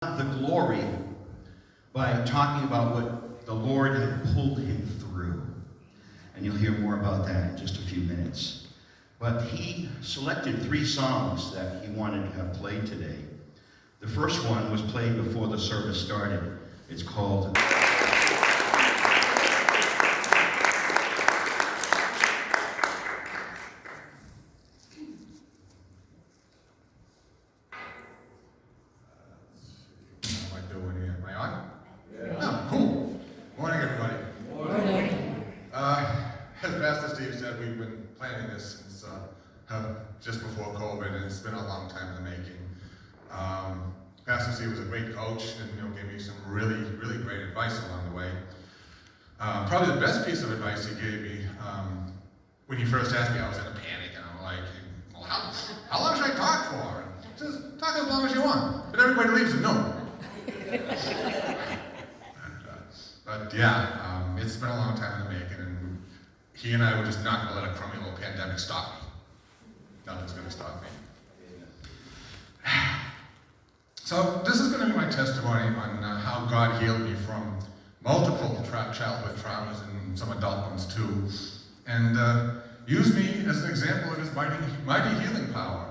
the glory by talking about what the Lord had pulled him through. And you'll hear more about that in just a few minutes. But he selected 3 songs that he wanted to have played today. The first one was played before the service started. It's called we've been planning this since just before COVID, and it's been a long time in the making. Pastor Steve was a great coach, and gave me some really, really great advice along the way. Probably the best piece of advice he gave me when he first asked me, I was in a panic, and I'm like, well, how long should I talk for? And he says, talk as long as you want, but everybody leaves at noon. But yeah, it's been a long time in the making, and he and I were just not going to let a crummy little pandemic stop me. Nothing's going to stop me. So this is going to be my testimony on how God healed me from multiple childhood traumas and some adult ones too, and used me as an example of his mighty healing power.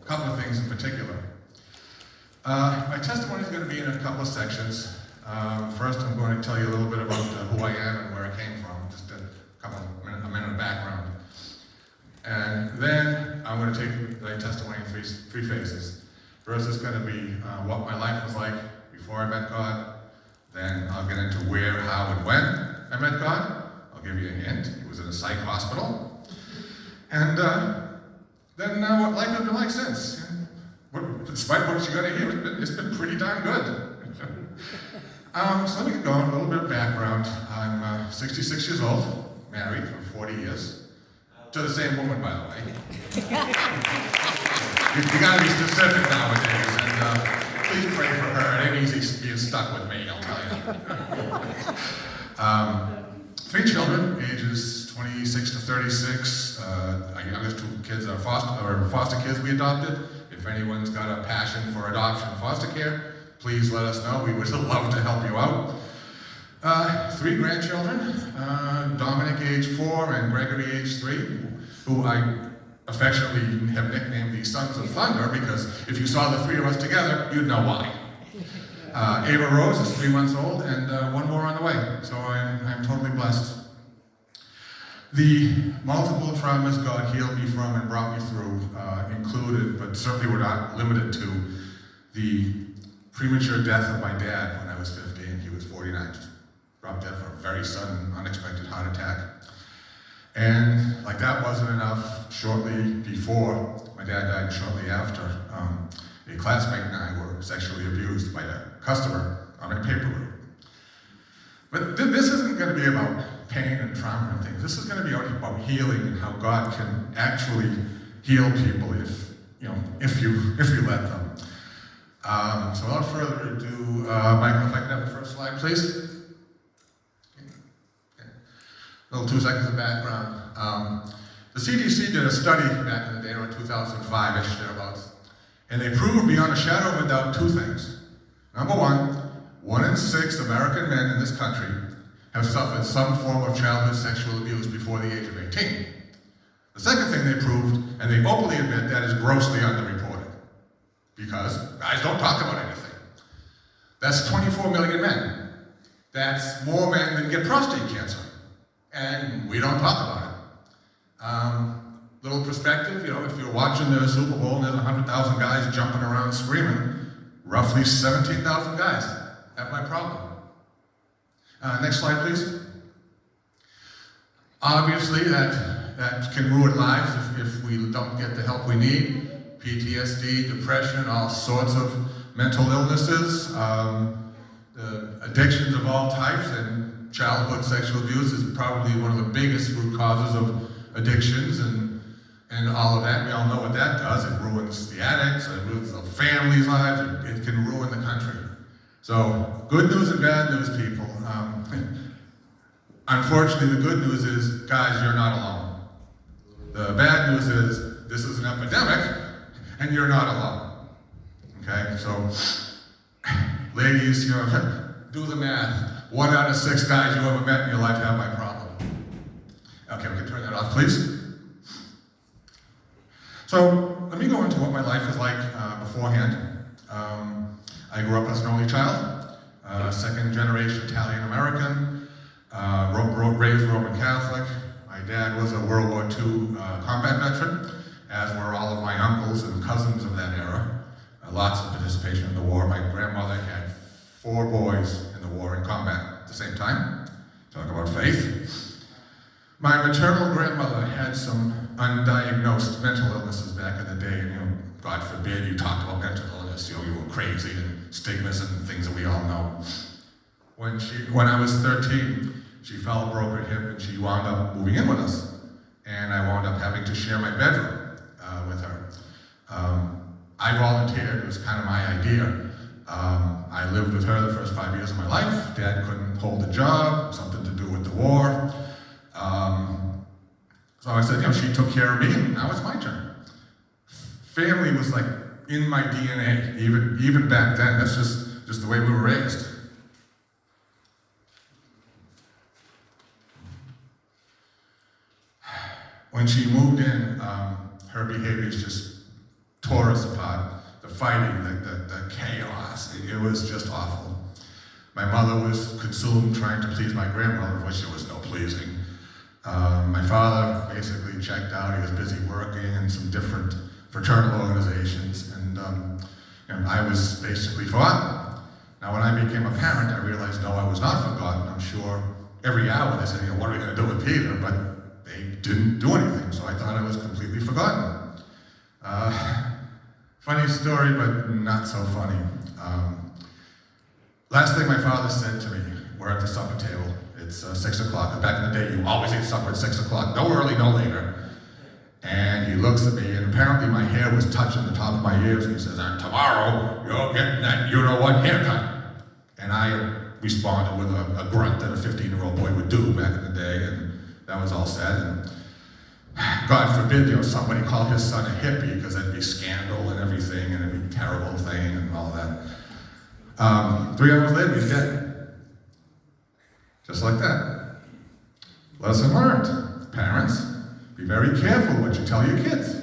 A couple of things in particular. My testimony is going to be in a couple of sections. First, I'm going to tell you a little bit about who I am and where I came from, just a minute of background. And then I'm going to take my testimony in three phases. First is going to be what my life was like before I met God. Then I'll get into where, how, and when I met God. I'll give you a hint. It was in a psych hospital. And then what life has been like since. Despite what you're going to hear, it's been pretty darn good. So let me go on a little bit of background. I'm 66 years old, married for 40 years, to the same woman, by the way. You gotta be specific nowadays, and please pray for her. It ain't easy being stuck with me, I'll tell you. 3 children, ages 26 to 36. Our youngest 2 kids are foster kids we adopted. If anyone's got a passion for adoption and foster care, please let us know. We would love to help you out. 3 grandchildren, Dominic, age 4, and Gregory, age 3, who I affectionately have nicknamed the Sons of Thunder, because if you saw the 3 of us together, you'd know why. Ava Rose is 3 months old, and 1 more on the way, so I'm totally blessed. The multiple traumas God healed me from and brought me through included, but certainly were not limited to, the premature death of my dad when I was 15. He was 49, just dropped dead from a very sudden, unexpected heart attack. And like that wasn't enough, shortly before, my dad died shortly after, a classmate and I were sexually abused by a customer on a paper route. But this isn't going to be about pain and trauma and things. This is going to be about healing and how God can actually heal people if you let them. So without further ado, Michael, if I could have the first slide, please. Okay. A little 2 seconds of background. The CDC did a study back in the day, around 2005-ish, thereabouts, and they proved beyond a shadow of a doubt 2 things. Number 1 in 6 American men in this country have suffered some form of childhood sexual abuse before the age of 18. The second thing they proved, and they openly admit, that is grossly underreported, because guys don't talk about anything. That's 24 million men. That's more men than get prostate cancer, and we don't talk about it. Little perspective, if you're watching the Super Bowl and there's 100,000 guys jumping around screaming, roughly 17,000 guys have my problem. Next slide, please. Obviously, that can ruin lives if we don't get the help we need. PTSD, depression, all sorts of mental illnesses, addictions of all types, and childhood sexual abuse is probably one of the biggest root causes of addictions and all of that. We all know what that does. It ruins the addicts, it ruins the families' lives, it can ruin the country. So, good news and bad news, people. Unfortunately, the good news is, guys, you're not alone. The bad news is, this is an epidemic, and you're not alone. Okay, so ladies, you know, do the math. 1 out of 6 guys you ever met in your life have my problem. Okay, we can turn that off, please. So let me go into what my life was like beforehand. I grew up as an only child, second generation Italian American, raised Roman Catholic. My dad was a World War II combat veteran, as were all of my uncles and cousins of that era. Lots of participation in the war. My grandmother had 4 boys in the war in combat at the same time. Talk about faith. My maternal grandmother had some undiagnosed mental illnesses back in the day, and, you know, God forbid you talked about mental illness, you know, you were crazy and stigmas and things that we all know. When I was 13, she fell, broke her hip, and she wound up moving in with us. And I wound up having to share my bedroom with her. I volunteered, it was kind of my idea. I lived with her the first 5 years of my life. Dad couldn't hold a job, something to do with the war. So I said, you know, she took care of me, and now it's my turn. Family was like in my DNA, even back then. That's just the way we were raised. When she moved in, her behaviors just tore us apart. The fighting, the chaos, it was just awful. My mother was consumed trying to please my grandmother, which there was no pleasing. My father basically checked out. He was busy working in some different fraternal organizations, and I was basically forgotten. Now, when I became a parent, I realized, no, I was not forgotten. I'm sure every hour they said, you know, what are we going to do with Peter? But they didn't do anything, so I thought I was completely forgotten. Funny story, but not so funny. Last thing my father said to me, we're at the supper table. It's 6 o'clock. Back in the day, you always ate supper at 6 o'clock, no early, no later. And he looks at me, and apparently my hair was touching the top of my ears, and he says, and tomorrow, you're getting that you-know-what haircut. And I responded with a grunt that a 15-year-old boy would do back in the day, and that was all said. And God forbid, you know, somebody call his son a hippie, because that'd be scandal and everything, and it'd be a terrible thing and all that. 3 hours later, he's dead. Just like that. Lesson learned. Parents, be very careful what you tell your kids.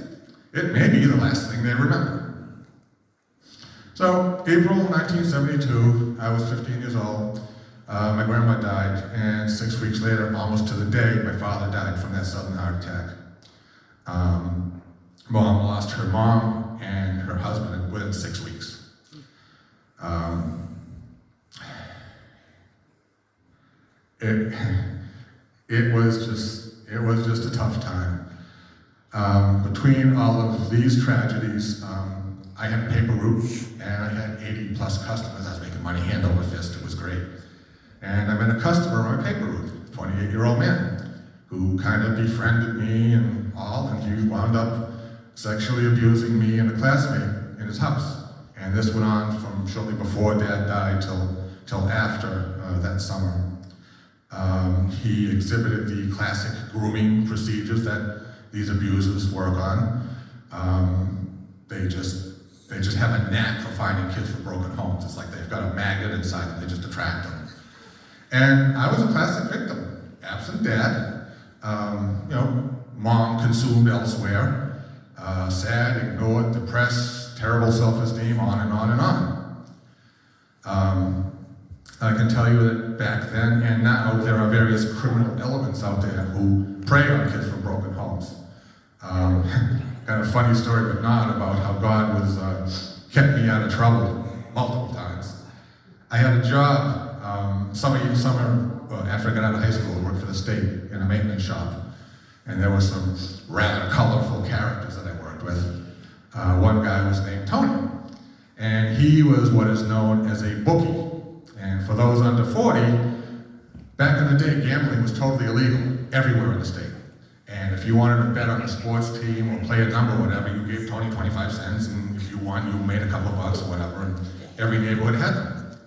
It may be the last thing they remember. So, April 1972, I was 15 years old. My grandma died, and 6 weeks later, almost to the day, my father died from that sudden heart attack. Mom lost her mom and her husband within 6 weeks. It was just a tough time. Between all of these tragedies, I had a paper route, and I had 80 plus customers. I was making money hand over fist. It was great. And I met a customer on my paper route, a 28-year-old man, who kind of befriended me and all, and he wound up sexually abusing me and a classmate in his house. And this went on from shortly before Dad died till after that summer. He exhibited the classic grooming procedures that these abusers work on. They just have a knack for finding kids from broken homes. It's like they've got a magnet inside them, they just attract them. And I was a classic victim. Absent dad, mom consumed elsewhere, sad, ignored, depressed, terrible self-esteem, on and on and on. I can tell you that back then and now there are various criminal elements out there who prey on kids from broken homes. Kind of funny story, but not, about how God was kept me out of trouble multiple times. I had a job summer after I got out of high school. I worked for the state in a maintenance shop, and there were some rather colorful characters that I worked with. One guy was named Tony, and he was what is known as a bookie. And for those under 40, back in the day, gambling was totally illegal everywhere in the state. And if you wanted to bet on a sports team or play a number or whatever, you gave Tony 25 cents, and if you won, you made a couple of bucks or whatever, and every neighborhood had them.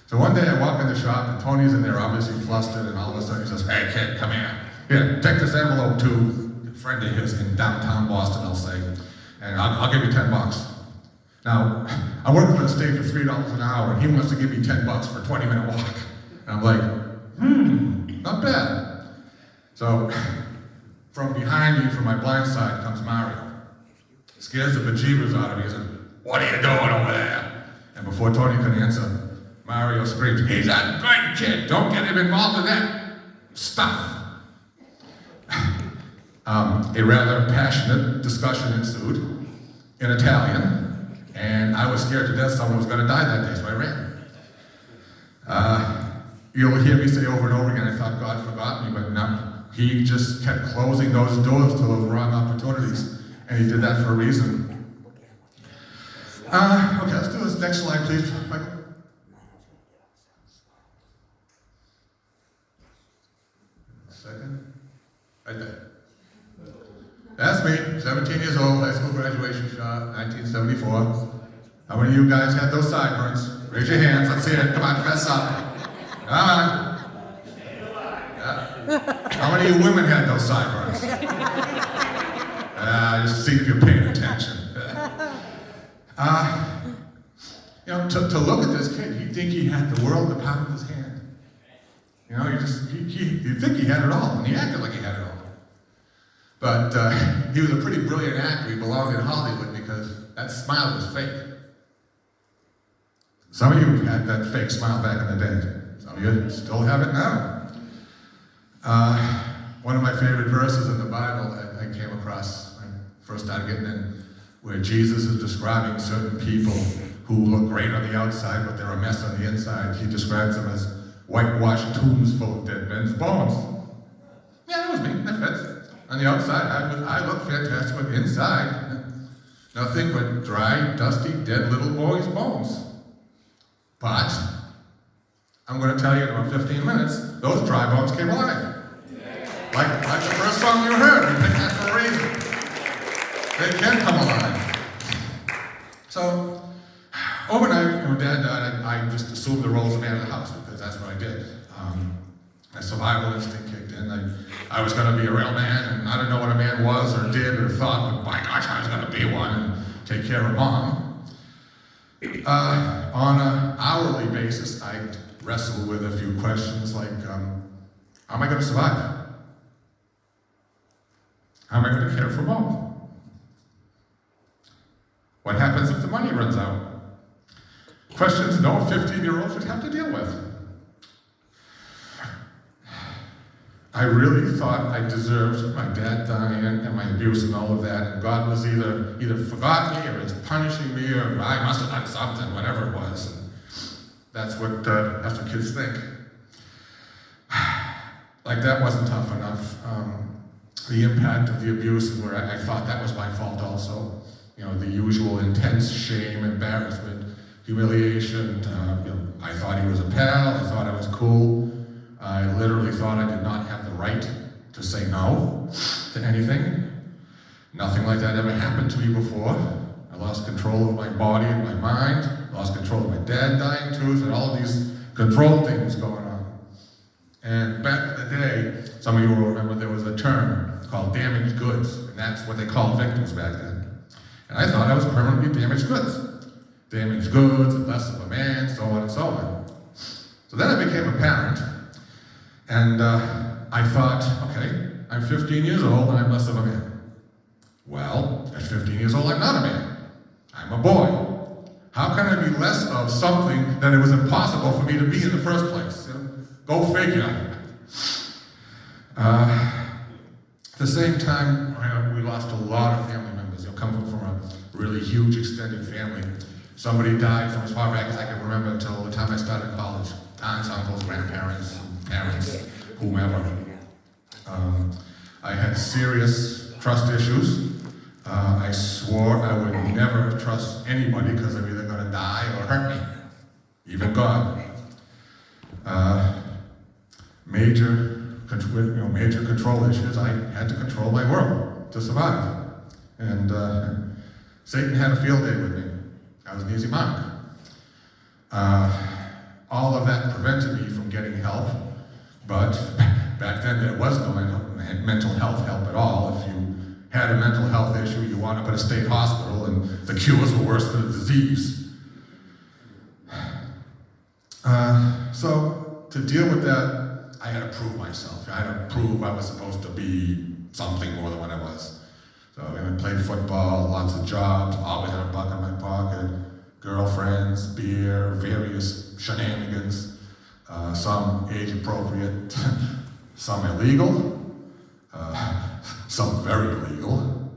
So one day I walk in the shop, and Tony's in there obviously flustered, and all of a sudden he says, hey kid, come here. Here, take this envelope to a friend of his in downtown Boston, I'll say, and I'll give you 10 bucks. Now, I'm working for the state for $3 an hour, and he wants to give me $10 for a 20-minute walk. And I'm like, not bad. So, from behind me, from my blind side, comes Mario. Scares the bejeebers out of me. He says, "What are you doing over there?" And before Tony could answer, Mario screams, "He's a good kid. Don't get him involved in that stuff." A rather passionate discussion ensued in Italian, and I was scared to death someone was going to die that day, so I ran. You'll hear me say over and over again, I thought God forgot me, but no. He just kept closing those doors to those wrong opportunities, and he did that for a reason. Okay, let's do this next slide, please, Michael. Second. Right there. That's me, 17 years old, high school graduation shot, 1974. How many of you guys had those sideburns? Raise your hands, let's see it. Come on, fess up. Come on. Yeah. How many of you women had those sideburns? Just see if you're paying attention. To look at this kid, you'd think he had the world in the palm of his hand. You know, you'd think he had it all, and he acted like he had it all. But he was a pretty brilliant actor. He belonged in Hollywood because that smile was fake. Some of you had that fake smile back in the day. Some of you still have it now. One of my favorite verses in the Bible I came across when I first started getting in, where Jesus is describing certain people who look great on the outside, but they're a mess on the inside. He describes them as whitewashed tombs full of dead men's bones. Yeah, that was me. That fits. On the outside, I look fantastic, but inside, nothing but dry, dusty, dead little boys' bones. But I'm going to tell you in about 15 minutes, those dry bones came alive. Like the first song you heard, we picked that for a reason. They can come alive. So, overnight, when Dad died, I just assumed the role as a man of the house, because that's what I did. My survival instinct kicked in. I was going to be a real man, and I didn't know what a man was or did or thought, but by gosh, I was going to be one and take care of Mom. On an hourly basis, I wrestled with a few questions like, how am I going to survive? How am I going to care for Mom? What happens if the money runs out? Questions no 15-year-old should have to deal with. I really thought I deserved my dad dying and my abuse and all of that, and God was either forgot me or is punishing me or I must have done something, whatever it was. And that's what kids think. Like that wasn't tough enough. The impact of the abuse is where I thought that was my fault also. You know, the usual intense shame, embarrassment, humiliation. I thought he was a pal. I thought I was cool. I literally thought I did not have the right to say no to anything. Nothing like that ever happened to me before. I lost control of my body and my mind. Lost control of my dad dying too, and all of these control things going on. And back in the day, some of you will remember there was a term called damaged goods, and that's what they called victims back then. And I thought I was permanently damaged goods. Damaged goods, and less of a man, so on and so on. So then I became a parent, and I thought, okay, I'm 15 years old and I'm less of a man. Well, at 15 years old, I'm not a man. I'm a boy. How can I be less of something that it was impossible for me to be in the first place? Go figure. At the same time, we lost a lot of family members. Coming from a really huge extended family. Somebody died from as far back as I can remember until the time I started college. Aunts, uncles, grandparents, parents, whomever. I had serious trust issues. I swore I would never trust anybody because I'm either going to die or hurt me, even God. Major control issues. I had to control my world to survive. And Satan had a field day with me. I was an easy mark. All of that prevented me from getting help, but back then there was no mental health help at all. If you had a mental health issue, you wound up at a state hospital, and the cures were worse than the disease. So to deal with that, I had to prove myself. I had to prove I was supposed to be something more than what I was. So I played football, lots of jobs, always had a buck in my pocket, girlfriends, beer, various shenanigans, some age appropriate, some illegal, some very illegal.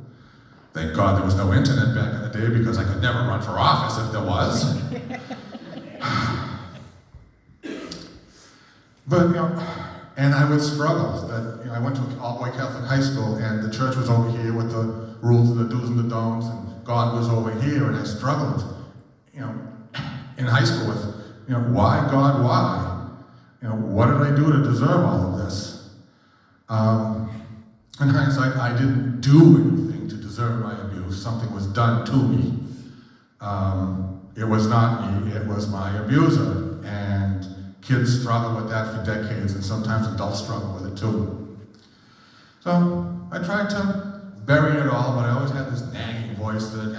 Thank God there was no internet back in the day because I could never run for office if there was. But, and I would struggle. That, I went to an all-boy Catholic high school, and the church was over here with the rules and the do's and the don'ts, and God was over here, and I struggled, in high school with, why God, why? What did I do to deserve all of this? In hindsight, I didn't do anything to deserve my abuse. Something was done to me. It was not me, it was my abuser, and kids struggle with that for decades, and sometimes adults struggle with it too. So I tried to bury it all, but I always had this nagging voice that,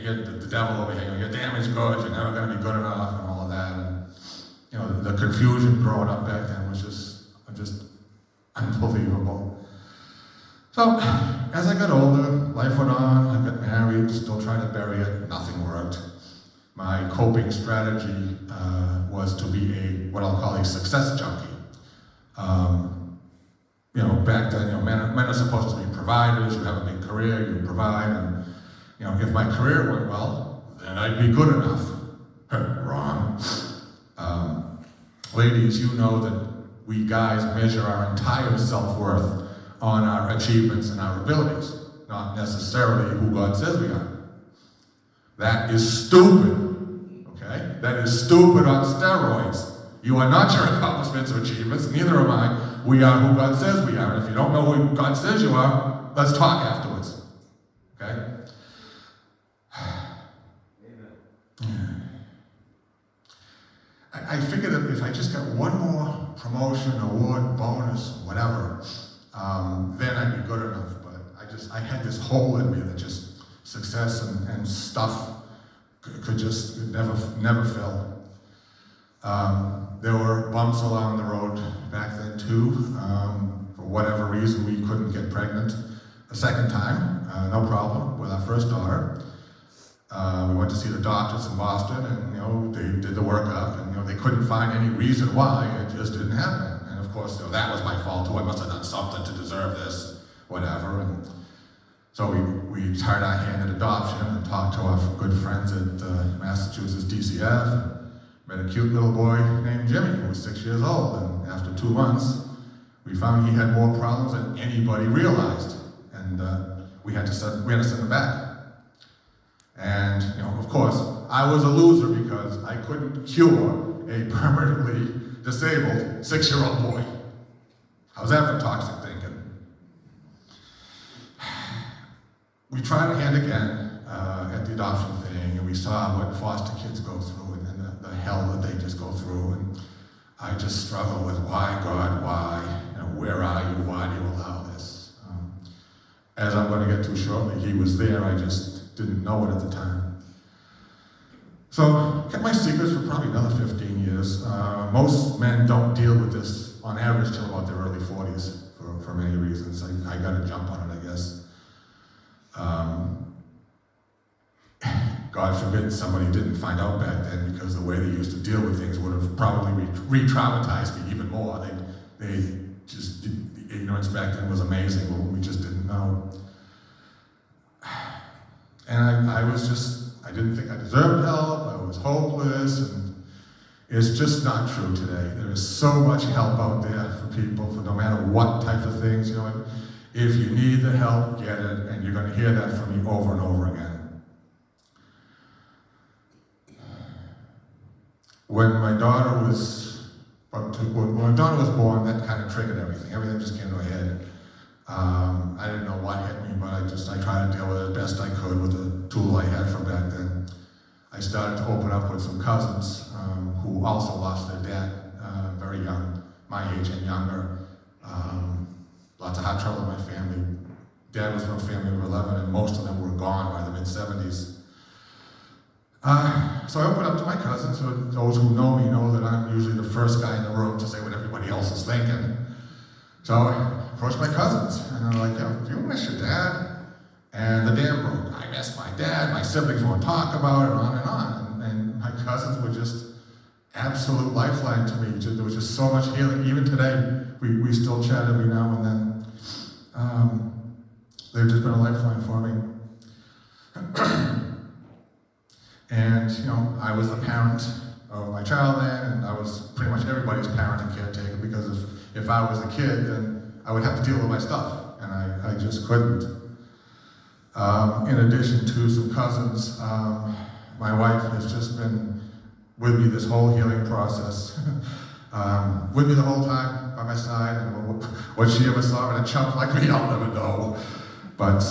you're the devil over here, you're damaged goods, you're never going to be good enough, and all of that. And the confusion growing up back then was just unbelievable. So as I got older, life went on, I got married, still trying to bury it, nothing worked. My coping strategy was to be what I'll call a success junkie. Back then, men are supposed to be providers, you have a big career, you provide, and if my career went well, then I'd be good enough. Wrong. Ladies, you know that we guys measure our entire self-worth on our achievements and our abilities, not necessarily who God says we are. That is stupid, okay? That is stupid on steroids. You are not your accomplishments or achievements, neither am I. We are who God says we are. And if you don't know who God says you are, let's talk afterwards, okay? I figured that if I just got one more promotion, award, bonus, whatever, then I'd be good enough. But I had this hole in me that just success and stuff could just never fill. There were bumps along the road back then too. For whatever reason, we couldn't get pregnant a second time, no problem, with our first daughter. We went to see the doctors in Boston, and they did the workup, and they couldn't find any reason why. It just didn't happen. And of course, that was my fault too. I must have done something to deserve this, whatever. And so we tried our hand at adoption and talked to our good friends at Massachusetts DCF. Met a cute little boy named Jimmy, who was 6 years old. And after 2 months, we found he had more problems than anybody realized, and we had to send him back. And of course, I was a loser because I couldn't cure a permanently disabled 6-year-old boy. How's that for toxic thinking? We tried our hand again at the adoption thing, and we saw what foster kids go through and the hell that they just go through. And I just struggle with why, God, why? Where are you? Why do you allow this? As I'm going to get to shortly, he was there, I just didn't know it at the time. So, kept my secrets for probably another 15 years. Most men don't deal with this on average till about their early 40s for many reasons. I got to jump on it, I guess. God forbid somebody didn't find out back then, because the way they used to deal with things would have probably re-traumatized me even more. The ignorance back then was amazing, but we just didn't know. And I didn't think I deserved help, I was hopeless, and it's just not true today. There is so much help out there for people, for no matter what types of things, if you need the help, get it, and you're going to hear that from me over and over again. When my daughter was born, that kind of triggered everything. Everything just came to a head. I didn't know what hit me, but I tried to deal with it as best I could with the tool I had from back then. I started to open up with some cousins who also lost their dad very young, my age and younger. Lots of hot trouble in my family. Dad was from a family of 11, and most of them were gone by the mid-70s. So I opened up to my cousins. So those who know me know that I'm usually the first guy in the room to say what everybody else is thinking. So I approached my cousins, and I'm like, do you miss your dad? And the dam broke. I miss my dad. My siblings won't talk about it, on and on. And my cousins were just absolute lifeline to me. There was just so much healing. Even today, we still chat every now and then. They've just been a lifeline for me. And, I was the parent of my child then, and I was pretty much everybody's parent and caretaker, because if I was a kid, then I would have to deal with my stuff, and I just couldn't. In addition to some cousins, my wife has just been with me this whole healing process. With me the whole time, by my side, and what she ever saw in a chump like me, I'll never know. But,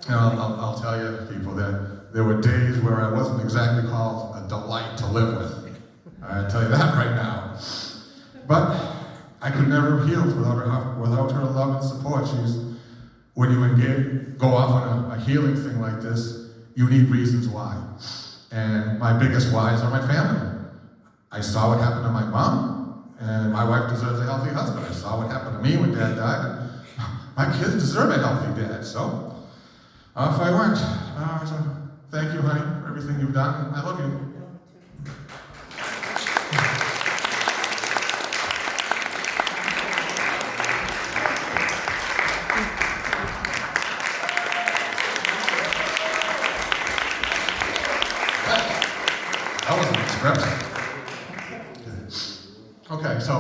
I'll tell you, people, there were days where I wasn't exactly called a delight to live with. I tell you that right now. But I could never have healed without her love and support. When you go off on a healing thing like this, you need reasons why. And my biggest whys are my family. I saw what happened to my mom, and my wife deserves a healthy husband. I saw what happened to me when Dad died, and my kids deserve a healthy dad. So off I went. So thank you, honey, for everything you've done. I love you. That wasn't scripted. Okay, so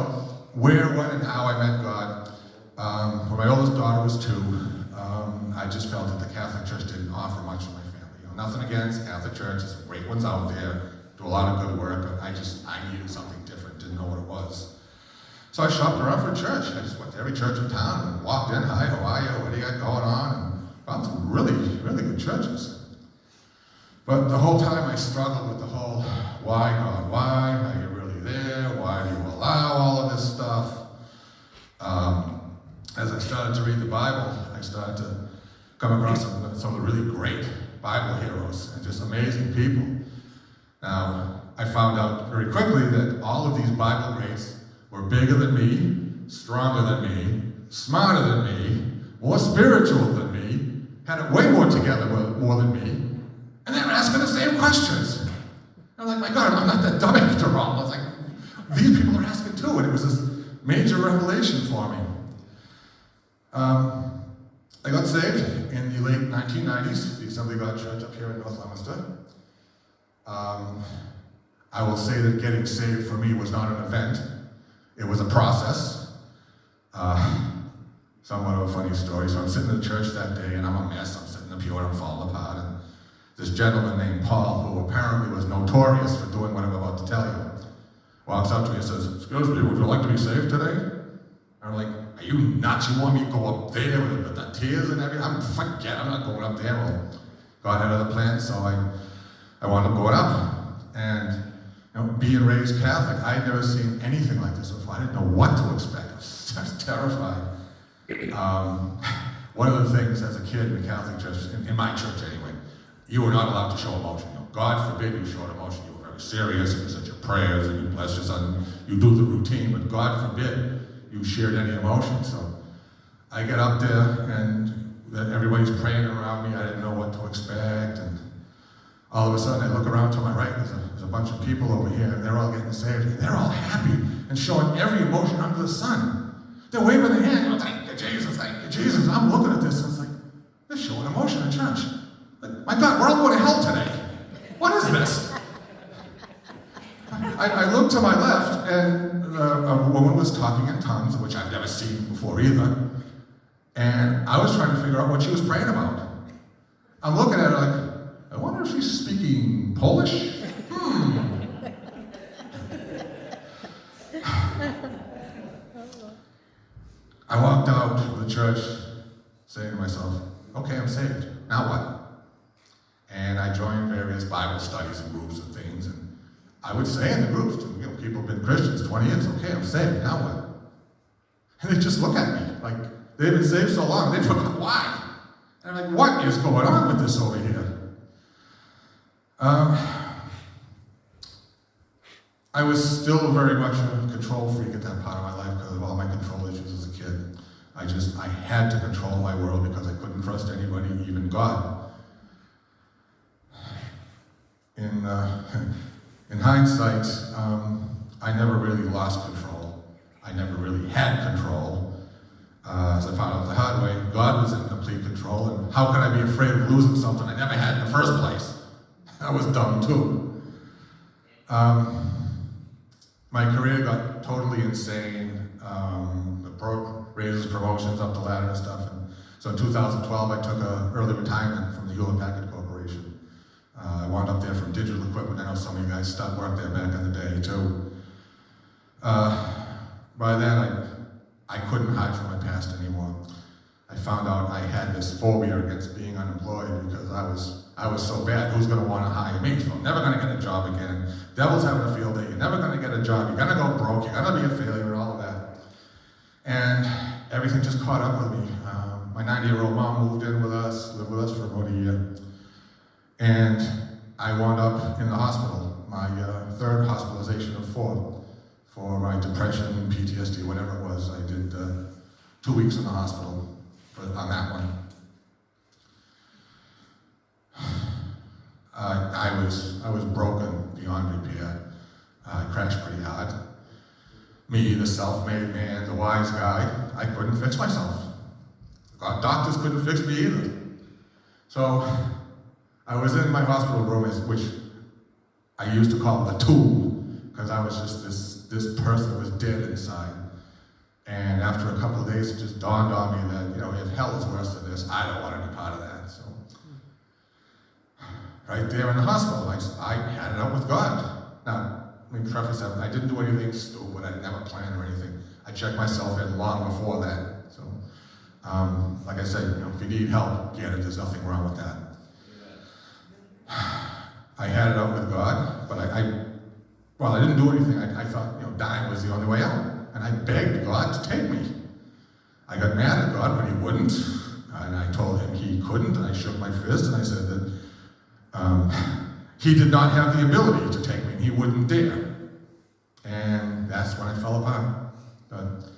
where, when, and how I met God. When my oldest daughter was 2, I just felt that the Catholic Church didn't offer much for my family. Nothing against Catholic Church, there's some great ones out there, do a lot of good work, but I needed something different, didn't know what it was. So I shopped around for a church. I just went to every church in town and walked in, hi, how are you, what do you got going on? And found some really, really good churches. But the whole time I struggled with the whole, why God, why? Are you really there? Why do you allow all of this stuff? As I started to read the Bible, I started to come across some of the really great Bible heroes and just amazing people. Now, I found out very quickly that all of these Bible greats were bigger than me, stronger than me, smarter than me, more spiritual than me, had it way more together more than me, and they were asking the same questions. I'm like, my God, I'm not that dumb after all. I was like, these people are asking too, and it was this major revelation for me. I got saved in the late 1990s, the Assembly of God Church up here in North Leominster. I will say that getting saved for me was not an event. It was a process. Somewhat of a funny story. So I'm sitting in church that day, and I'm a mess. I'm sitting in the pew, and I'm falling apart. And this gentleman named Paul, who apparently was notorious for doing what I'm about to tell you, walks up to me and says, "Excuse me, would you like to be saved today?" I'm like, "Are you nuts? You want me to go up there with the tears and everything?" I'm not going up there. Well, God had other plans, so I wound up going up. And being raised Catholic, I had never seen anything like this before. I didn't know what to expect. I was terrified. One of the things as a kid in the Catholic Church, in my church anyway, you were not allowed to show emotion. God forbid you showed emotion. You were very serious, and you said your prayers, and you blessed your son, you do the routine, but God forbid you shared any emotion. So I get up there, and everybody's praying around me. I didn't know what to expect, and all of a sudden I look around to my right, there's a bunch of people over here, and they're all getting saved, and they're all happy and showing every emotion under the sun. They're waving their hand, thank you, Jesus, thank you, Jesus. I'm looking at this, and it's like, they're showing emotion in church. Like, my God, we're all going to hell today. What is this? I looked to my left, and a woman was talking in tongues, which I've never seen before either. And I was trying to figure out what she was praying about. I'm looking at her like, I wonder if she's speaking Polish? I walked out of the church saying to myself, okay, I'm saved. Now what? And I joined various Bible studies and groups and things. And I would say in the groups, people have been Christians 20 years. Okay, I'm saved. Now what? And they just look at me like, they've been saved so long, they forgot why. And I'm like, what is going on with this over here? I was still very much a control freak at that part of my life because of all my control issues as a kid. I had to control my world because I couldn't trust anybody, even God. In hindsight, I never really lost control. I never really had control. As I found out the hard way, God was in complete control, and how could I be afraid of losing something I never had in the first place? I was dumb too. My career got totally insane. Raises, promotions, up the ladder and stuff. And so in 2012, I took an early retirement from the Hewlett-Packard Corporation. I wound up there from digital equipment. I know some of you guys stopped work there back in the day too. By then, I couldn't hide from my past anymore. I found out I had this phobia against being unemployed because I was so bad. Who's going to want to hire me? So I'm never going to get a job again. Devil's having a field day. You're never going to get a job. You're going to go broke. You're going to be a failure and all of that. And everything just caught up with me. My 90-year-old mom moved in with us, lived with us for about a year. And I wound up in the hospital, my third hospitalization of 4 for my depression, PTSD, whatever it was. I did 2 weeks in the hospital on that one. I was broken beyond repair. I crashed pretty hard. Me, the self-made man, the wise guy, I couldn't fix myself. Doctors couldn't fix me either. So I was in my hospital room, which I used to call a tomb, because I was just this person who was dead inside. And after a couple of days, it just dawned on me that, if hell is worse than this, I don't want any part of that. So right there in the hospital, I had it out with God. Now, let me preface that, I didn't do anything stupid, I didn't have a plan or anything. I checked myself in long before that. So, like I said, if you need help, get it, there's nothing wrong with that. I had it out with God, but I didn't do anything. I thought, dying was the only way out. And I begged God to take me. I got mad at God when he wouldn't, and I told him he couldn't, and I shook my fist, and I said that he did not have the ability to take me, and he wouldn't dare. And that's when I fell apart. But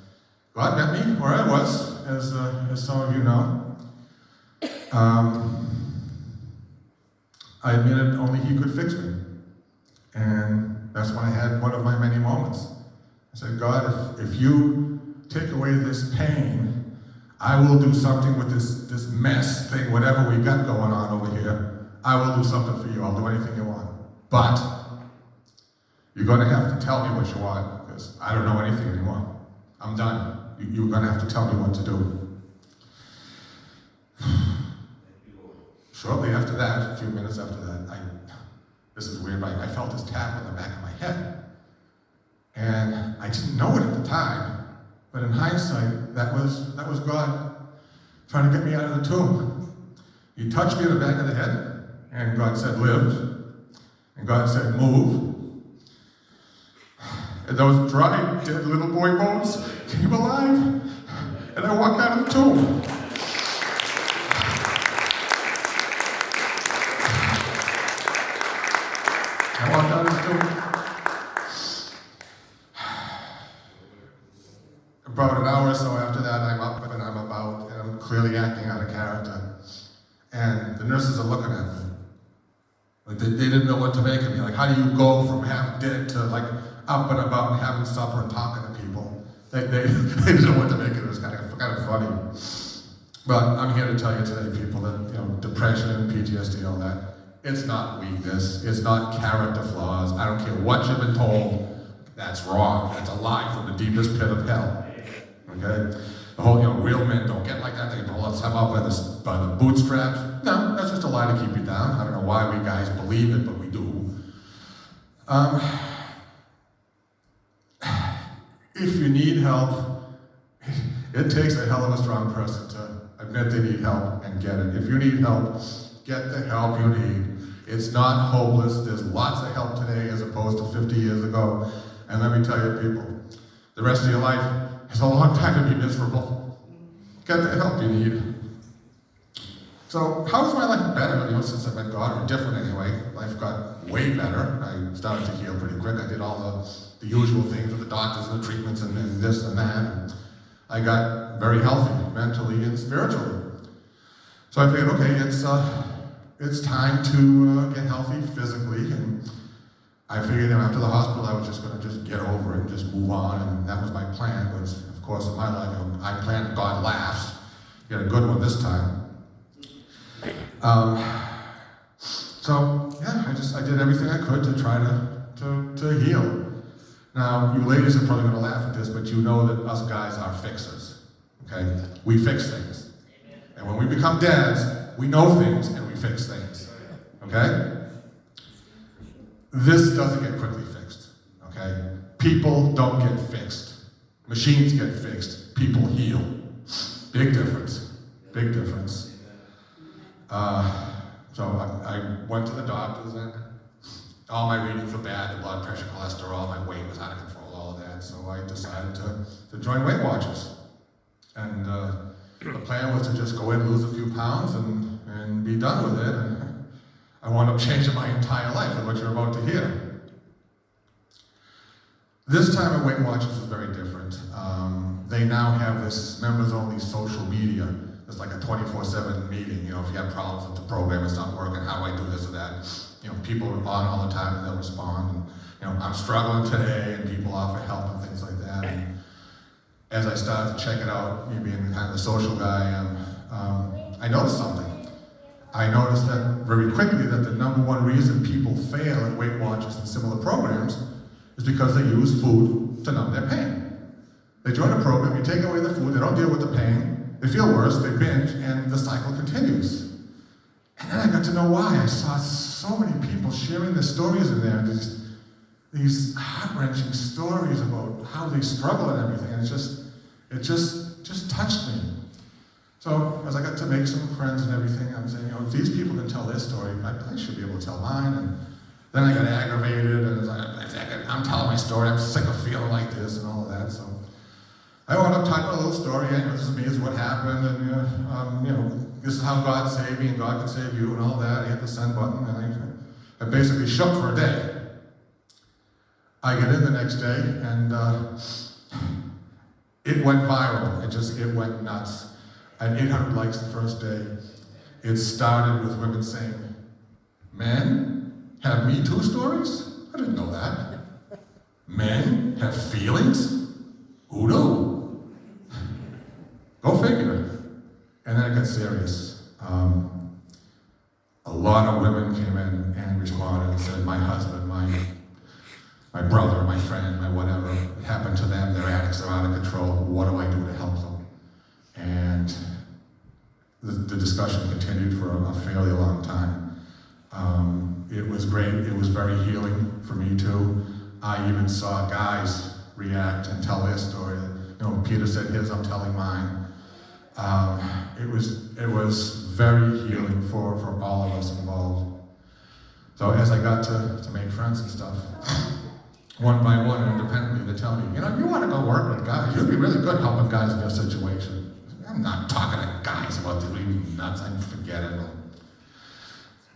God met me where I was, as some of you know. I admitted only he could fix me. And that's when I had one of my many moments. I said, God, if you take away this pain, I will do something with this mess thing, whatever we got going on over here. I will do something for you. I'll do anything you want. But you're going to have to tell me what you want, because I don't know anything anymore. I'm done. You're going to have to tell me what to do. Shortly after that, a few minutes after that, this is weird, but I felt this tap on the back of my head. And I didn't know it at the time, but in hindsight, that was God trying to get me out of the tomb. He touched me in the back of the head, and God said, live. And God said, move. And those dry, dead little boy bones came alive, and I walked out of the tomb. I walked out of the tomb. About an hour or so after that, I'm up and I'm about, and I'm clearly acting out of character. And the nurses are looking at me. Like they didn't know what to make of me. Like, how do you go from half dead to like up and about and having supper and talking to people? They didn't know what to make of it. It was kind of funny. But I'm here to tell you today, people, that depression, PTSD, all that, it's not weakness. It's not character flaws. I don't care what you've been told. That's wrong. That's a lie from the deepest pit of hell. Okay? The whole, real men don't get like that. They pull us up by the bootstraps. No, that's just a lie to keep you down. I don't know why we guys believe it, but we do. If you need help, it takes a hell of a strong person to admit they need help and get it. If you need help, get the help you need. It's not hopeless. There's lots of help today as opposed to 50 years ago. And let me tell you, people, the rest of your life is a long time to be miserable. get the help you need. So how is my life better, since I met God, or different anyway? Life got way better. I started to heal pretty quick. I did all the usual things with the doctors and the treatments and this and that. And I got very healthy, mentally and spiritually. So I figured, okay, it's time to get healthy physically. And I figured after the hospital, I was just going to just get over it and just move on. And that was my plan. But of course, in my life, I planned God laughs. Get a good one this time. So yeah, I did everything I could to try to heal. Now, you ladies are probably going to laugh at this, but you know that us guys are fixers. Okay, we fix things, and when we become dads, we know things and we fix things. Okay, this doesn't get quickly fixed. Okay, people don't get fixed. Machines get fixed. People heal. Big difference. Big difference. So I went to the doctors and all my readings were bad, the blood pressure, cholesterol, my weight was out of control, all of that. So I decided to join Weight Watchers. And the plan was to just go in, lose a few pounds and be done with it. And I wound up changing my entire life with what you're about to hear. This time at Weight Watchers was very different. They now have this members-only social media. It's like a 24/7 meeting. If you have problems with the program, it's not working, how do I do this or that? People are on all the time and they'll respond. And, I'm struggling today, and people offer help and things like that. And as I started to check it out, me being kind of the social guy, I noticed something. I noticed that very quickly that the number one reason people fail at Weight Watchers and similar programs is because they use food to numb their pain. They join a program, you take away the food, they don't deal with the pain, they feel worse, they binge, and the cycle continues. And then I got to know why. I saw so many people sharing their stories in there, these heart-wrenching stories about how they struggle and everything, and it just touched me. So as I got to make some friends and everything, I'm saying, if these people can tell their story, I should be able to tell mine. And then I got aggravated, and I was like, I'm telling my story, I'm sick of feeling like this and all of that. So I wound up talking a little story, this is me, this is what happened, and this is how God saved me, and God can save you, and all that. I hit the send button, and I basically shook for a day. I get in the next day, and it went viral. It went nuts. I had 800 likes the first day. It started with women saying, "Men have Me Too stories? I didn't know that. Men have feelings? Who knew?" Go figure. And then it got serious. A lot of women came in and responded and said, my husband, my brother, my friend, my whatever, it happened to them, they're addicts, they're out of control, what do I do to help them? And the discussion continued for a fairly long time. It was great, it was very healing for me too. I even saw guys react and tell their story. Peter said his, I'm telling mine. It was very healing for all of us involved. So as I got to make friends and stuff, one by one, independently, they tell me, you want to go work with guys, you'd be really good helping guys in your situation. I'm not talking to guys about the nuts, I forget it.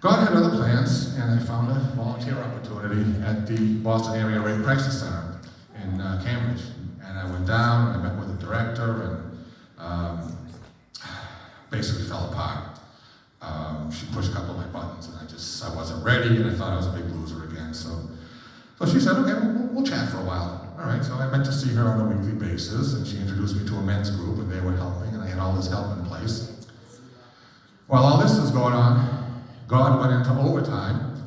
God had other plans, and I found a volunteer opportunity at the Boston Area Rape Crisis Center in Cambridge. And I went down, and I met with the director, and basically fell apart. She pushed a couple of my buttons, and I wasn't ready, and I thought I was a big loser again. So she said, okay, we'll chat for a while. All right, so I went to see her on a weekly basis, and she introduced me to a men's group, and they were helping, and I had all this help in place. While all this was going on, God went into overtime.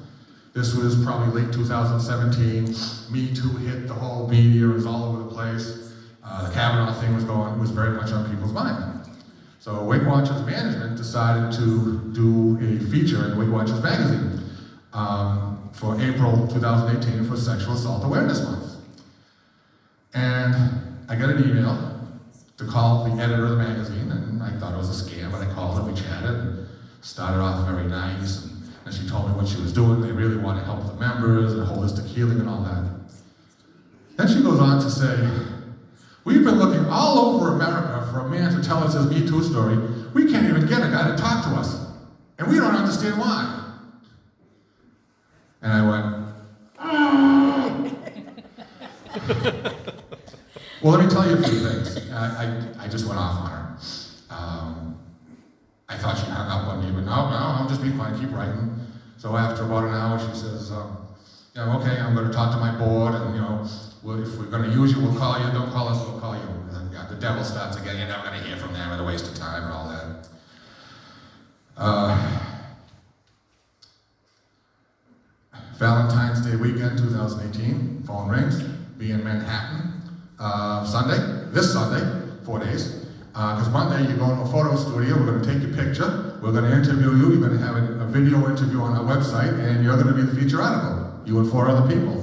This was probably late 2017. Me Too hit the whole media, it was all over the place. The Kavanaugh thing was very much on people's mind. So Weight Watchers management decided to do a feature in Weight Watchers magazine for April 2018 for Sexual Assault Awareness Month. And I got an email to call the editor of the magazine, and I thought it was a scam, but I called her, we chatted, and started off very nice, and she told me what she was doing. They really want to help the members, and holistic healing and all that. Then she goes on to say, We've been looking all over America for a man to tell us his Me Too story. We can't even get a guy to talk to us. And we don't understand why. And I went, well, let me tell you a few things. I just went off on her. I thought she hung up on me, but no, I'll just be quiet, keep writing. So after about an hour, she says, yeah, okay, I'm going to talk to my board, and if we're going to use you, we'll call you. Don't call us, we'll call you. And the devil starts again. You're never going to hear from them. It's a waste of time and all that. Valentine's Day weekend, 2018. Phone rings. Be in Manhattan. This Sunday, 4 days. Because Monday you go to a photo studio. We're going to take your picture. We're going to interview you. You're going to have a video interview on our website, and you're going to be the feature article. You and 4 other people.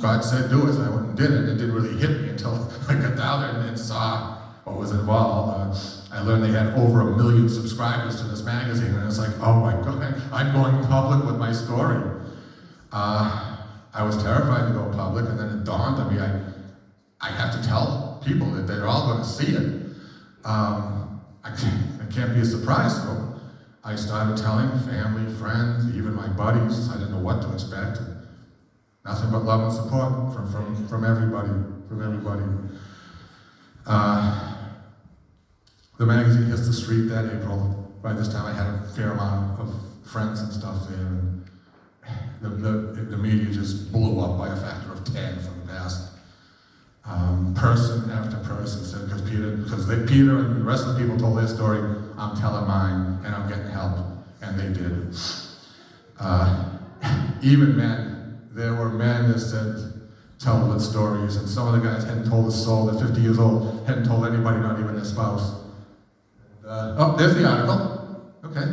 God said do it, so I went and did it. It didn't really hit me until I got down there and saw what was involved. I learned they had over 1 million subscribers to this magazine, and it's like, oh my God, I'm going public with my story. I was terrified to go public, and then it dawned on me, I have to tell people that they're all going to see it. It can't be a surprise, so I started telling family, friends, even my buddies. I didn't know what to expect. Nothing but love and support from everybody. The magazine hits the street that April. By this time I had a fair amount of friends and stuff there. And the media just blew up by a factor of 10 from the past. Person after person said, because Peter and the rest of the people told their story, I'm telling mine, and I'm getting help. And they did. Even men. There were men that said, tell good stories, and some of the guys hadn't told a soul. They're 50 years old, hadn't told anybody, not even their spouse. Oh, there's the article. Okay.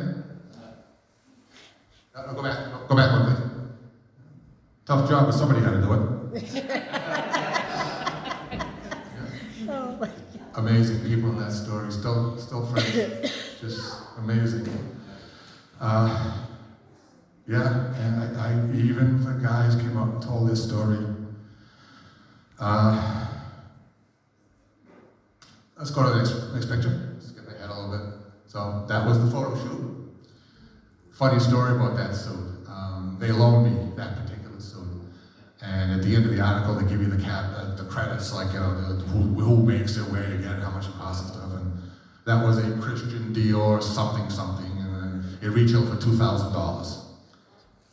Go back one, please. Tough job, but somebody had to do it. Amazing people in that story, still friends, just amazing. Yeah, and even the guys came up and told their story. Let's go to the next picture. Let's get ahead a little bit. So that was the photo shoot. Funny story about that suit. They loaned me that particular suit. And at the end of the article, they give you the credits, like, who makes it, where you get it, how much it costs and stuff. And that was a Christian Dior something, and then it retailed for $2,000.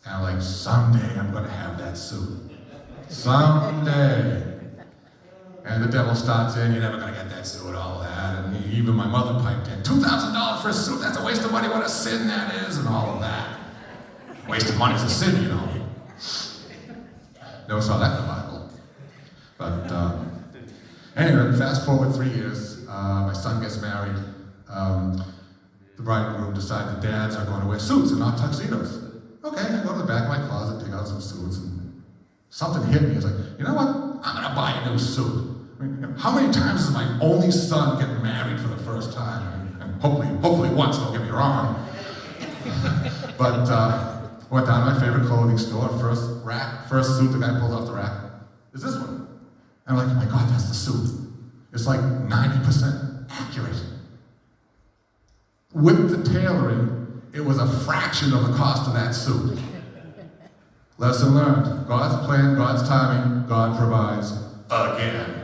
And I'm like, someday I'm gonna have that suit. Someday. And the devil starts in, you're never gonna get that suit, all that. And even my mother piped in, $2,000 for a suit, that's a waste of money, what a sin that is, and all of that. Waste of money's a sin, Never saw that in the Bible. But anyway, fast forward 3 years, my son gets married. The bride and groom decide the dads are going to wear suits and not tuxedos. Okay, I go to the back of my closet, take out some suits, and something hit me. It's like, you know what? I'm gonna buy a new suit. I mean, how many times is my only son getting married for the first time? And hopefully once, don't get me wrong. But went down to my favorite clothing store, first suit the guy pulls off the rack is this one. And I'm like, oh my God, that's the suit. It's like 90% accurate. With the tailoring, it was a fraction of the cost of that suit. Lesson learned. God's plan, God's timing, God provides again.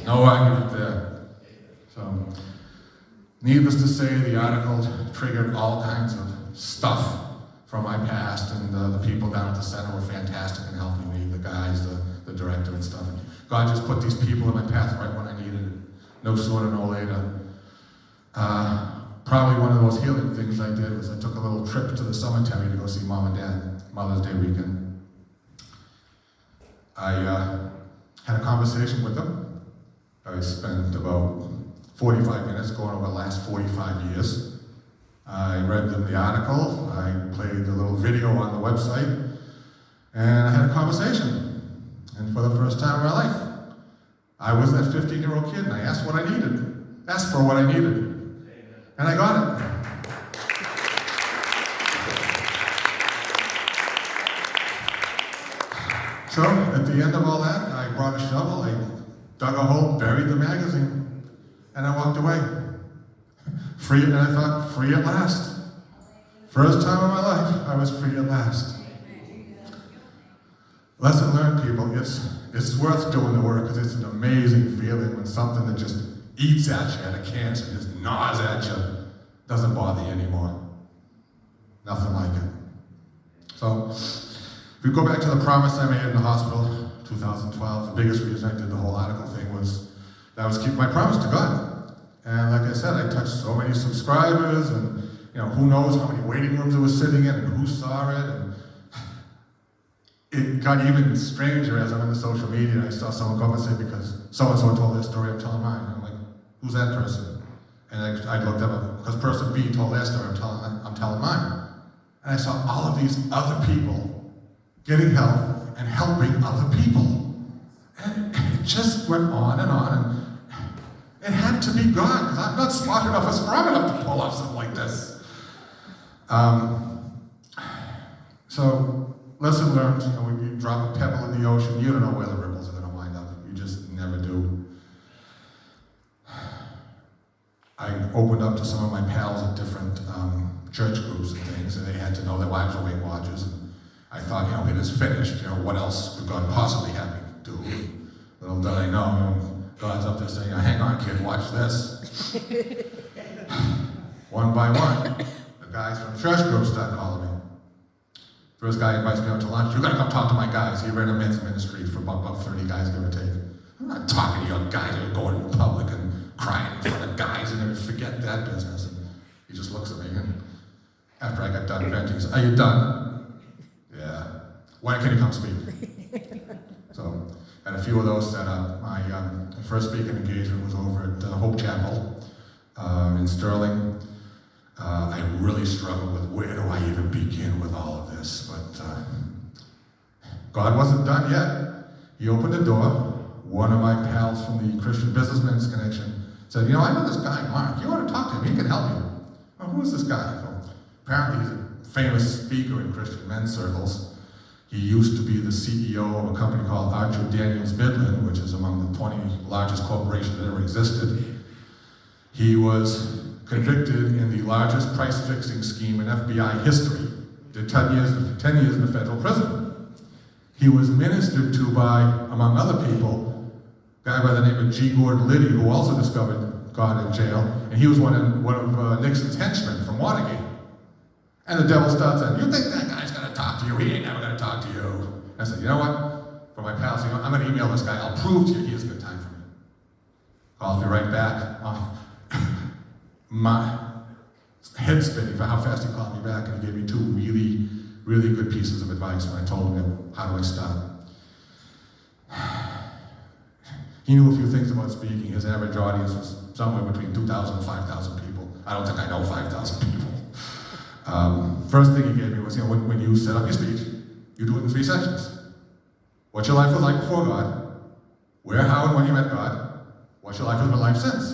No argument there. So, needless to say, the article triggered all kinds of stuff from my past, and the people down at the center were fantastic in helping me, the guys, the director and stuff. And God just put these people in my path right when I needed it. No sooner, no later. Probably one of the most healing things I did was I took a little trip to the cemetery to go see Mom and Dad, Mother's Day weekend. I had a conversation with them. I spent about 45 minutes going over the last 45 years. I read them the article, I played the little video on the website, and I had a conversation. And for the first time in my life, I was that 15-year-old kid, and I asked what I needed. Asked for what I needed. And I got it. So, at the end of all that, I brought a shovel, I dug a hole, buried the magazine, and I walked away. Free, and I thought, free at last. First time in my life, I was free at last. Lesson learned, people, it's worth doing the work, because it's an amazing feeling when something that just eats at you, at a cancer, just gnaws at you, doesn't bother you anymore. Nothing like it. So, if we go back to the promise I made in the hospital, 2012, the biggest reason I did the whole article thing was that I was keeping my promise to God. And like I said, I touched so many subscribers, and who knows how many waiting rooms I was sitting in, and who saw it. And it got even stranger as I'm in the social media, and I saw someone come and say, because so-and-so told their story, I'm telling mine. And I'm like, who's that person? And I looked up, because person B told their story, I'm telling mine. And I saw all of these other people getting help and helping other people. And it just went on and on. And it had to be God, because I'm not smart enough or strong enough to pull off something like this. So, lesson learned, when you drop a pebble in the ocean, you don't know where the ripples are going to wind up. You just never do. I opened up to some of my pals at different church groups and things, and they had to know their wives were Weight Watchers. And I thought, it is finished. What else could God possibly have me do? Little did I know, God's up there saying, hang on, kid, watch this. One by one, the guys from the church group started calling me. First guy invites me out to lunch. You gotta come talk to my guys. He ran a men's ministry for about 30 guys, give or take. I'm not talking to your guys who are going in public and crying in front of guys and forget that business. And he just looks at me, and after I got done venting, he said, are you done? Yeah. When can you come speak? So, had a few of those set up. My first speaking engagement was over at Hope Chapel in Sterling. I really struggled with where do I even begin with all of this, but God wasn't done yet. He opened the door. One of my pals from the Christian Businessmen's Connection said, I know this guy, Mark, you ought to talk to him, he can help you. Well, who is this guy? Well, apparently he's a famous speaker in Christian men's circles. He used to be the CEO of a company called Archer Daniels Midland, which is among the 20 largest corporations that ever existed. He was convicted in the largest price-fixing scheme in FBI history. Did 10 years in a federal prison. He was ministered to by, among other people, a guy by the name of G. Gordon Liddy, who also discovered God in jail, and he was one of Nixon's henchmen from Watergate. And the devil starts saying, you think that guy's gonna talk to you? He ain't never gonna talk to you. I said, you know what? For my pals, I'm gonna email this guy. I'll prove to you he has a good time for me. Calls me right back. My head spinning for how fast he called me back, and he gave me two really, really good pieces of advice when I told him, how do I start? He knew a few things about speaking. His average audience was somewhere between 2,000 and 5,000 people. I don't think I know 5,000 people. First thing he gave me was, when you set up your speech, you do it in 3 sections. What your life was like before God, where, how, and when you met God, what your life has been like since.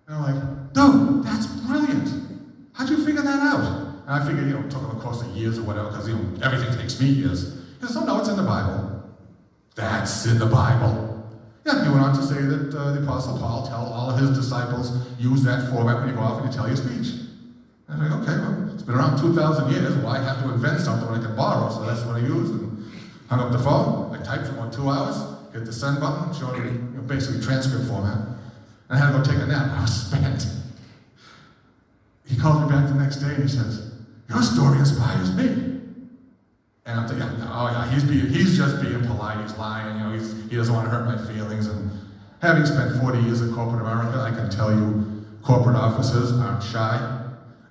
And I'm like, dude, that's brilliant. How'd you figure that out? And I figured, it took him a course of years or whatever, because everything takes me years. He says, oh no, it's in the Bible. That's in the Bible. Yeah, he went on to say that the Apostle Paul tell all of his disciples, use that format when you go off and you tell your speech. And I'm like, okay, well, it's been around 2,000 years. Why have to invent something when I can borrow? So that's what I used. And hung up the phone. I typed for about 2 hours, hit the send button, showed him basically transcript format. And I had to go take a nap. I was spent. He called me back the next day and he says, your story inspires me. And I'm thinking, oh yeah, he's just being polite, he's lying, he doesn't want to hurt my feelings. And having spent 40 years in corporate America, I can tell you, corporate officers aren't shy.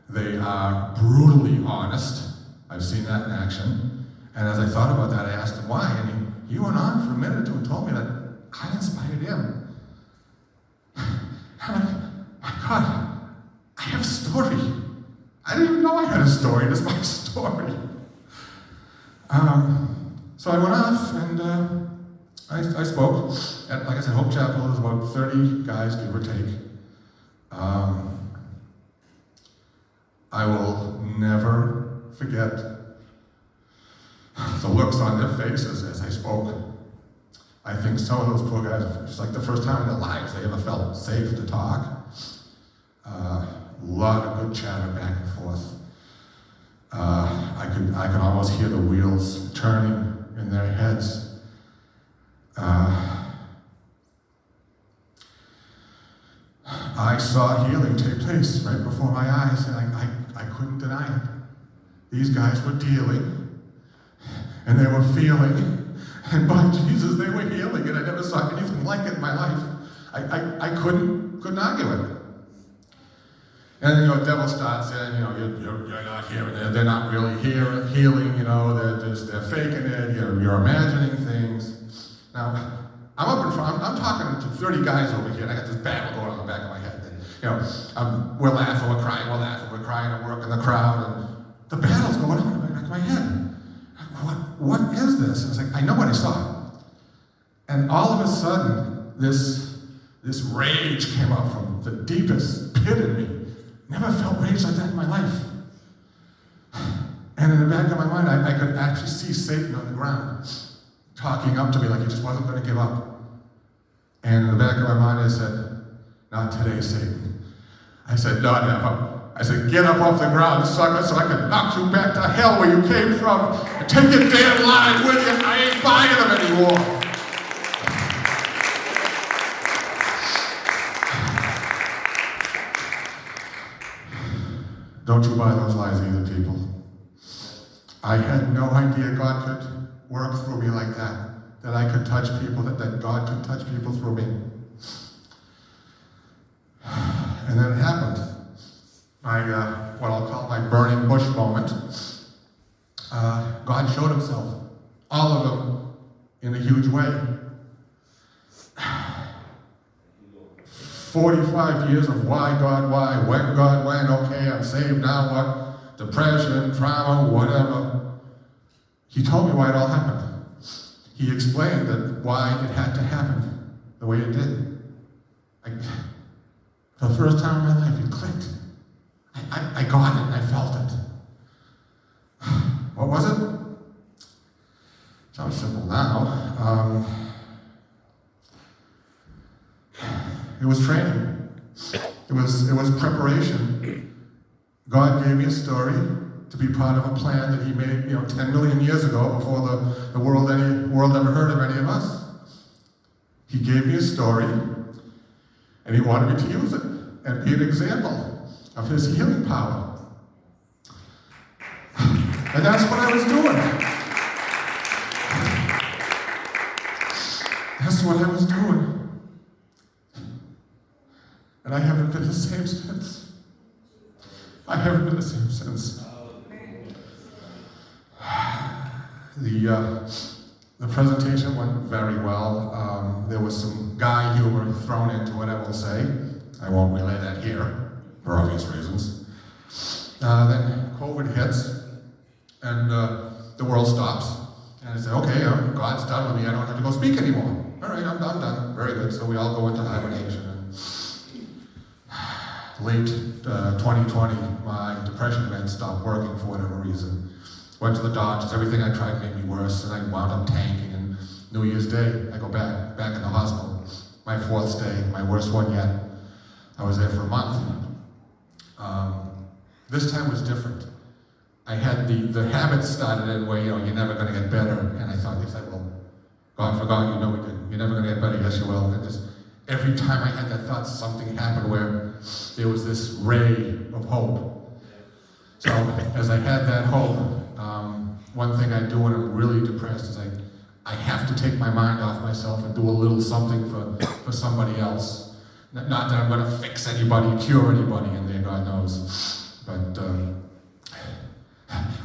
They are brutally honest. I've seen that in action. And as I thought about that, I asked him why, and he went on for a minute or two and told me that I inspired him. I'm like, my God, I have a story. I didn't even know I had a story. It's my story. So I went off and I spoke at, like I said, Hope Chapel. There's about 30 guys, give or take. I will never forget the looks on their faces as I spoke. I think some of those poor guys, it's like the first time in their lives they ever felt safe to talk. A lot of good chatter back and forth. I could almost hear the wheels turning in their heads. I saw healing take place right before my eyes, and I couldn't deny it. These guys were dealing, and they were feeling, and by Jesus, they were healing, and I never saw anything like it in my life. I couldn't argue it. And the devil starts saying, you're not hearing it. They're not really healing. They're faking it. You're imagining things. Now, I'm up in front. I'm talking to 30 guys over here, and I got this battle going on in the back of my head. And, we're laughing, we're crying, and we're in the crowd, and the battle's going on in the back of my head. What is this? And it's like, I know what I saw. And all of a sudden, this rage came up from the deepest pit in me. Never felt rage like that in my life. And in the back of my mind, I could actually see Satan on the ground, talking up to me like he just wasn't going to give up. And in the back of my mind, I said, not today, Satan. I said, not ever. I said, get up off the ground, sucker, so I can knock you back to hell where you came from, and take your damn line with you. I ain't buying them anymore. Don't you buy those lies either, people. I had no idea God could work through me like that I could touch people, that God could touch people through me. And then it happened. What I'll call my burning bush moment. God showed himself, all of them, in a huge way. 45 years of why, God, why, when, God, when, okay, I'm saved, now what? Depression, trauma, whatever. He told me why it all happened. He explained that why it had to happen the way it did. For the first time in my life, it clicked. I got it, and I felt it. What was it? Sounds simple now. It was training. It was preparation. God gave me a story to be part of a plan that he made, 10 million years ago, before the world ever heard of any of us. He gave me a story, and he wanted me to use it and be an example of his healing power. And that's what I was doing. That's what I was doing. And I haven't been the same since. I haven't been the same since. The presentation went very well. There was some guy humor thrown into it, I will say. I won't relay that here, for obvious reasons. Then COVID hits, and the world stops. And I say, okay, God's done with me. I don't have to go speak anymore. All right, I'm done. Very good. So we all go into hibernation. Late 2020, my depression meds stopped working for whatever reason. Went to the doctors, everything I tried made me worse, and I wound up tanking. And New Year's Day, I go back in the hospital. My 4th stay, my worst one yet. I was there for a month. This time was different. I had the habits started in where, you're never going to get better. And I thought, well, God forgot, we didn't. You're never going to get better, yes you will. And just every time I had that thought, something happened where there was this ray of hope. So as I had that hope, one thing I do when I'm really depressed is I have to take my mind off myself and do a little something for somebody else. Not that I'm going to fix anybody, cure anybody in there, God knows. But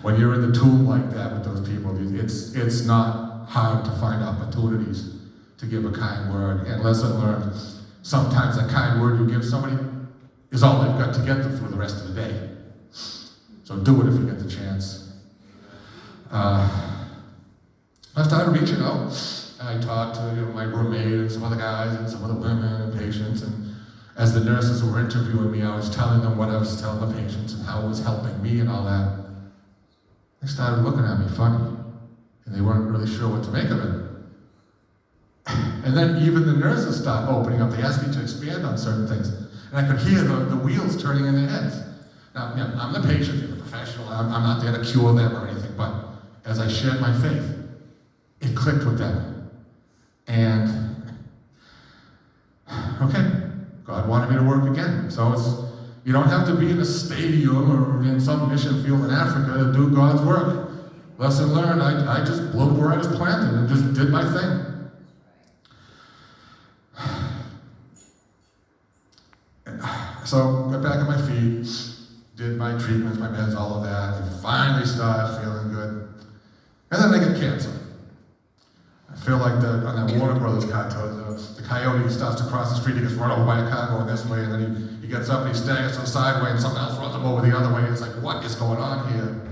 when you're in the tomb like that with those people, it's not hard to find opportunities to give a kind word. And lesson learned, sometimes a kind word you give somebody is all they've got to get them through the rest of the day. So do it if you get the chance. I started reaching out. I talked to my roommate and some other guys and some other women and patients. And as the nurses were interviewing me, I was telling them what I was telling the patients and how it was helping me and all that. They started looking at me funny, and they weren't really sure what to make of it. And then even the nurses start opening up. They ask me to expand on certain things. And I could hear the wheels turning in their heads. Now, you know, I'm the patient, I'm the professional, I'm not there to cure them or anything, but as I shared my faith, it clicked with them. And, okay, God wanted me to work again. So you don't have to be in a stadium or in some mission field in Africa to do God's work. Lesson learned, I just bloomed where I was planted and just did my thing. So got back on my feet, did my treatments, my meds, all of that, and finally started feeling good. And then I get cancer. I feel like on that Warner Brothers cartoon, the coyote starts to cross the street, he gets run over by a car going this way, and then he gets up and he staggers to the sideway, and something else runs him over the other way. It's like, what is going on here?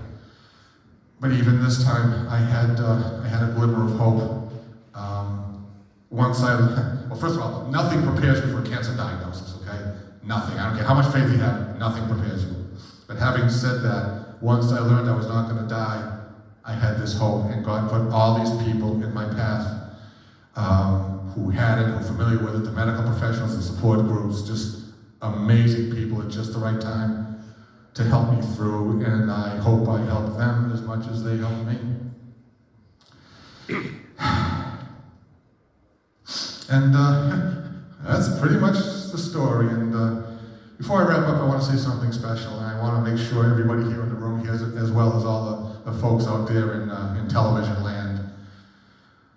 But even this time, I had a glimmer of hope. Well, first of all, nothing prepares you for a cancer diagnosis, okay? Nothing. I don't care how much faith you have, nothing prepares you. But having said that, once I learned I was not going to die, I had this hope, and God put all these people in my path who had it, who were familiar with it, the medical professionals, the support groups, just amazing people at just the right time to help me through, and I hope I helped them as much as they helped me. And that's pretty much the story. And before I wrap up, I want to say something special, and I want to make sure everybody here in the room hears it, as well as all the folks out there in television land.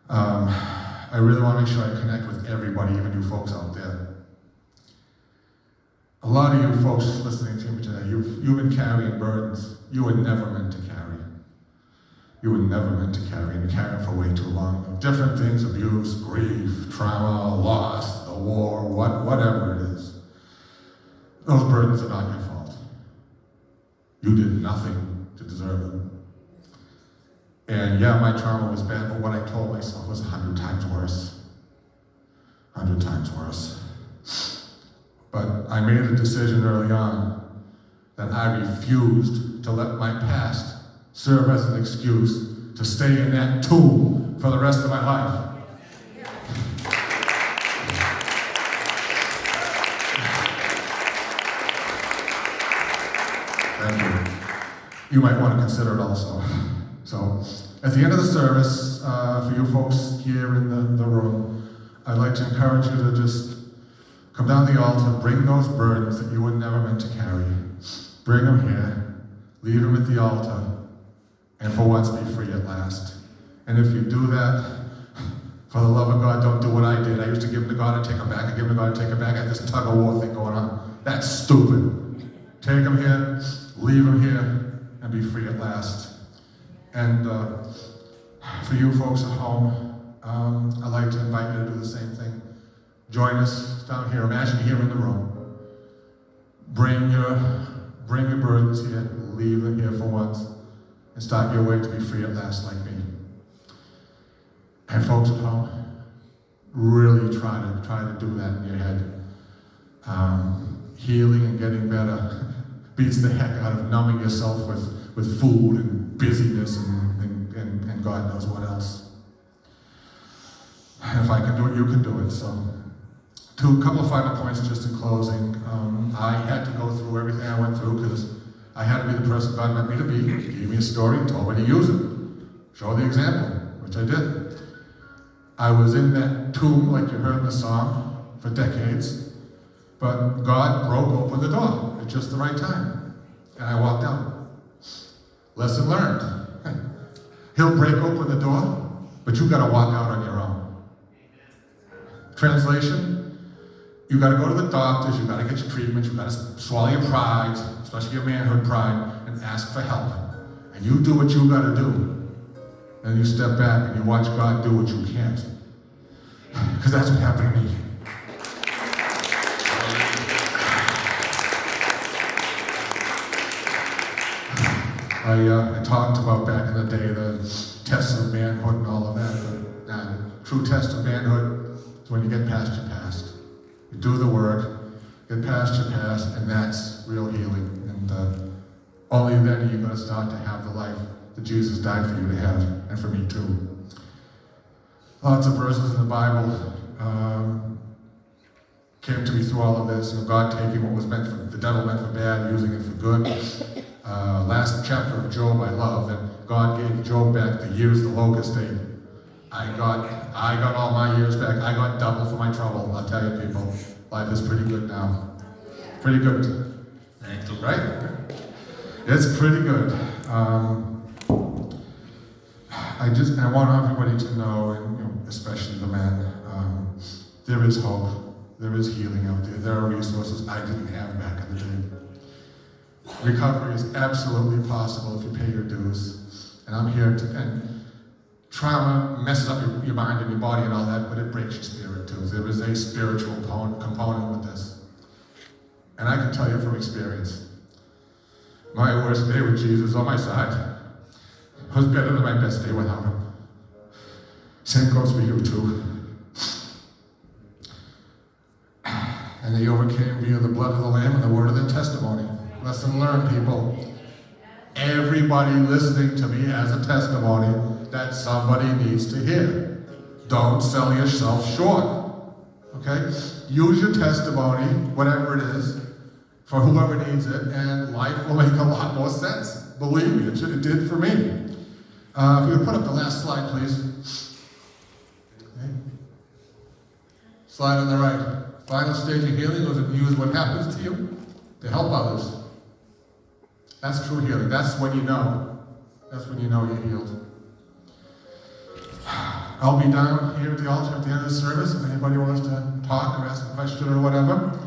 I really want to make sure I connect with everybody, even you folks out there. A lot of you folks listening to me today, you've been carrying burdens you were never meant to carry. You were never meant to carry, and you carry them for way too long. Different things, abuse, grief, trauma, loss, the war, whatever it is. Those burdens are not your fault. You did nothing to deserve them. And yeah, my trauma was bad, but what I told myself was 100 times worse. 100 times worse. But I made a decision early on that I refused to let my past serve as an excuse to stay in that tomb for the rest of my life. Thank you. You might want to consider it also. So, at the end of the service, for you folks here in the room, I'd like to encourage you to just come down the altar, bring those burdens that you were never meant to carry. Bring them here, leave them at the altar, and for once be free at last. And if you do that, for the love of God, don't do what I did. I used to give them to God and take them back, and give them to God and take them back. I had this tug-of-war thing going on. That's stupid. Take them here, leave them here, and be free at last. And for you folks at home, I'd like to invite you to do the same thing. Join us down here. Imagine here in the room. Bring your burdens here, leave them here for once, and start your way to be free at last like me. And folks at home, really try to do that in your head. Healing and getting better beats the heck out of numbing yourself with food and busyness and God knows what else. And if I can do it, you can do it. So, a couple of final points just in closing. I had to go through everything I went through because I had to be the person God meant me to be. He gave me a story, told me to use it. Show the example, which I did. I was in that tomb, like you heard in the song, for decades. But God broke open the door at just the right time. And I walked out. Lesson learned. He'll break open the door, but you gotta walk out on your own. Translation, you gotta go to the doctors, you gotta get your treatment, you gotta swallow your pride, especially your manhood pride, and ask for help. And you do what you gotta do. And you step back and you watch God do what you can't. Because that's what happened to me. I talked about back in the day the tests of manhood and all of that. But the true test of manhood is when you get past your past. You do the work, get past your past, and that's real healing. And only then are you going to start to have the life that Jesus died for you to have, and for me too. Lots of verses in the Bible came to me through all of this. God taking what was meant for, the devil meant for bad, using it for good. Last chapter of Job I love, that God gave Job back the years the locust ate. I got all my years back. I got double for my trouble. I'll tell you, people, life is pretty good now. Pretty good. Thank the Lord. Right? It's pretty good. I want everybody to know, and especially the men, there is hope. There is healing out there. There are resources I didn't have back in the day. Recovery is absolutely possible if you pay your dues. And I'm here to, and trauma messes up your mind and your body and all that, but it breaks your spirit too. There is a spiritual component with this. And I can tell you from experience, my worst day with Jesus on my side was better than my best day without him. Same goes for you too. And they overcame via the blood of the Lamb and the word of their testimony. Lesson learned, people. Everybody listening to me has a testimony that somebody needs to hear. Don't sell yourself short. Okay? Use your testimony, whatever it is, for whoever needs it, and life will make a lot more sense. Believe me, it did for me. If you would put up the last slide, please. Okay. Slide on the right. Final stage of healing was to use what happens to you to help others. That's true healing. That's when you know. That's when you know you're healed. I'll be down here at the altar at the end of the service if anybody wants to talk or ask a question or whatever.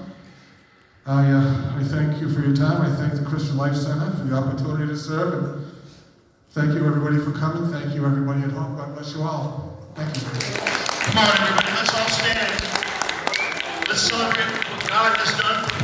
I thank you for your time. I thank the Christian Life Center for the opportunity to serve. And thank you, everybody, for coming. Thank you, everybody at home. God bless you all. Thank you. Come on, everybody. Let's all stand. Let's celebrate what God has done for